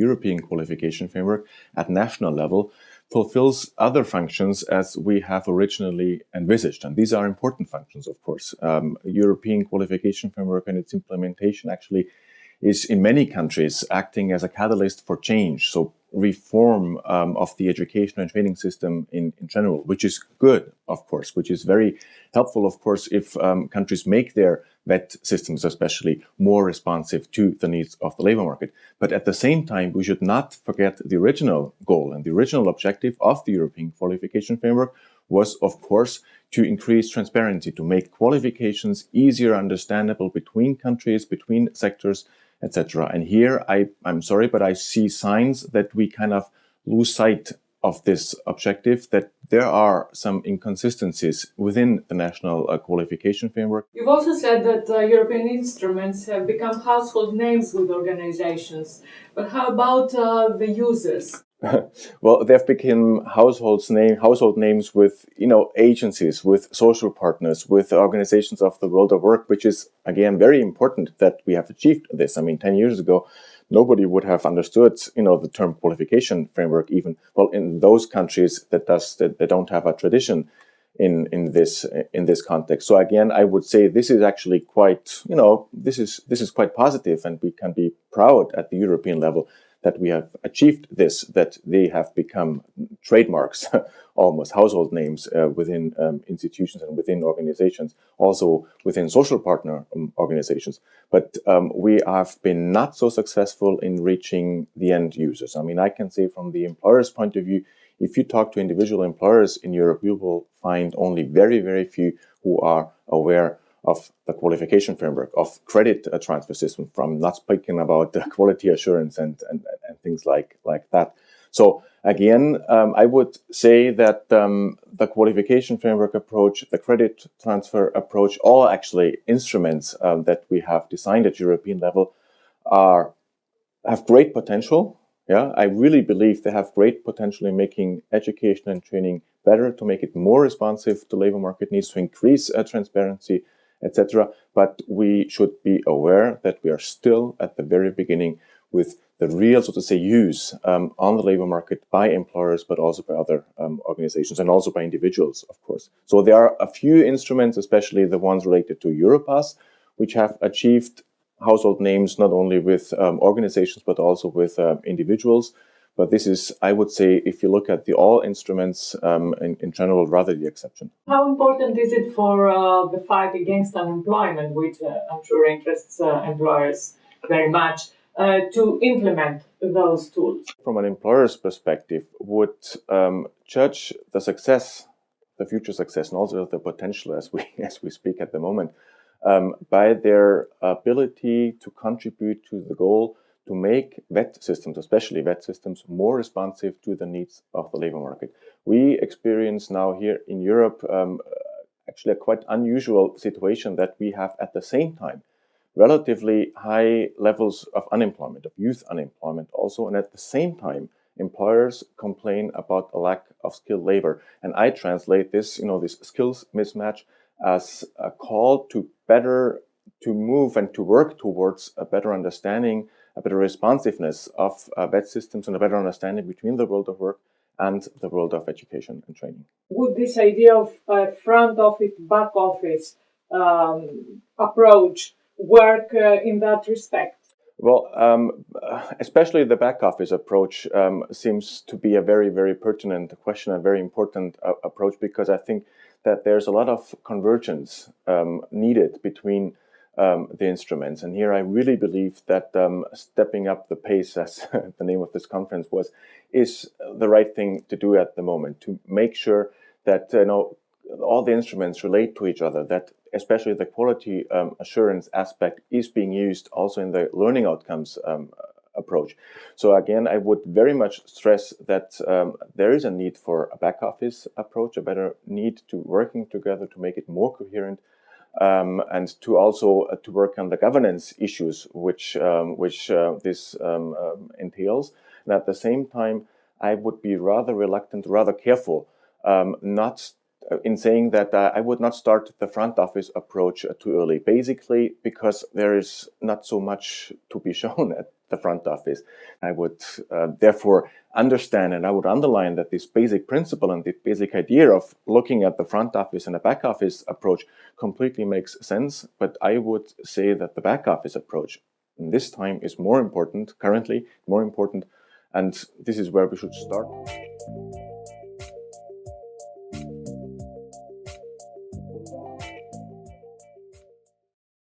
European qualification framework at national level fulfills other functions as we have originally envisaged. And these are important functions, of course. European qualification framework and its implementation actually is in many countries acting as a catalyst for change. So reform of the education and training system in general, which is good, of course, which is very helpful, of course, if countries make their VET systems especially more responsive to the needs of the labor market. But at the same time, we should not forget the original goal and the original objective of the European qualification framework was, of course, to increase transparency, to make qualifications easier understandable between countries, between sectors, etc. And here, I'm sorry, but I see signs that we kind of lose sight of this objective, that there are some inconsistencies within the national qualification framework. You've also said that European instruments have become household names with organizations, but how about the users? Well, they've become household names with, agencies, with social partners, with organizations of the world of work, which is, again, very important that we have achieved this. I mean, 10 years ago, nobody would have understood, the term qualification framework even, well, in those countries that don't have a tradition in this context. So again, I would say this is actually quite, this is quite positive, and we can be proud at the European level that we have achieved this, that they have become trademarks, almost household names within institutions and within organizations, also within social partner organizations. But we have been not so successful in reaching the end users. I mean, I can say from the employer's point of view, if you talk to individual employers in Europe, you will find only very, very few who are aware of the qualification framework, of credit transfer system, from not speaking about quality assurance and things like that. So again, I would say that the qualification framework approach, the credit transfer approach, all actually instruments that we have designed at European level have great potential. Yeah, I really believe they have great potential in making education and training better, to make it more responsive to labor market needs, to increase transparency, etc. But we should be aware that we are still at the very beginning with the real, so to say, use on the labor market by employers, but also by other organizations and also by individuals, of course. So there are a few instruments, especially the ones related to Europass, which have achieved household names not only with organizations, but also with individuals. But this is, I would say, if you look at the all instruments in general, rather the exception. How important is it for the fight against unemployment, which I'm sure interests employers very much, to implement those tools? From an employer's perspective, would judge the success, the future success, and also the potential as we speak at the moment, by their ability to contribute to the goal to make VET systems, especially VET systems, more responsive to the needs of the labor market. We experience now here in Europe actually a quite unusual situation that we have at the same time relatively high levels of unemployment, of youth unemployment also, and at the same time employers complain about a lack of skilled labor. And I translate this, this skills mismatch as a call to move and to work towards a better understanding, a better responsiveness of VET systems, and a better understanding between the world of work and the world of education and training. Would this idea of front office, back office approach work in that respect? Well, especially the back office approach seems to be a very, very pertinent question, a very important approach, because I think that there's a lot of convergence needed between the instruments. And here I really believe that stepping up the pace, as the name of this conference was, is the right thing to do at the moment, to make sure that all the instruments relate to each other, that especially the quality assurance aspect is being used also in the learning outcomes approach. So again, I would very much stress that there is a need for a back office approach, a better need to working together to make it more coherent, and to also to work on the governance issues which this entails. And at the same time, I would be rather reluctant, rather careful, not in saying that I would not start the front office approach too early, basically because there is not so much to be shown the front office. I would therefore understand, and I would underline that this basic principle and the basic idea of looking at the front office and a back office approach completely makes sense. But I would say that the back office approach this time is more important, currently more important, and this is where we should start.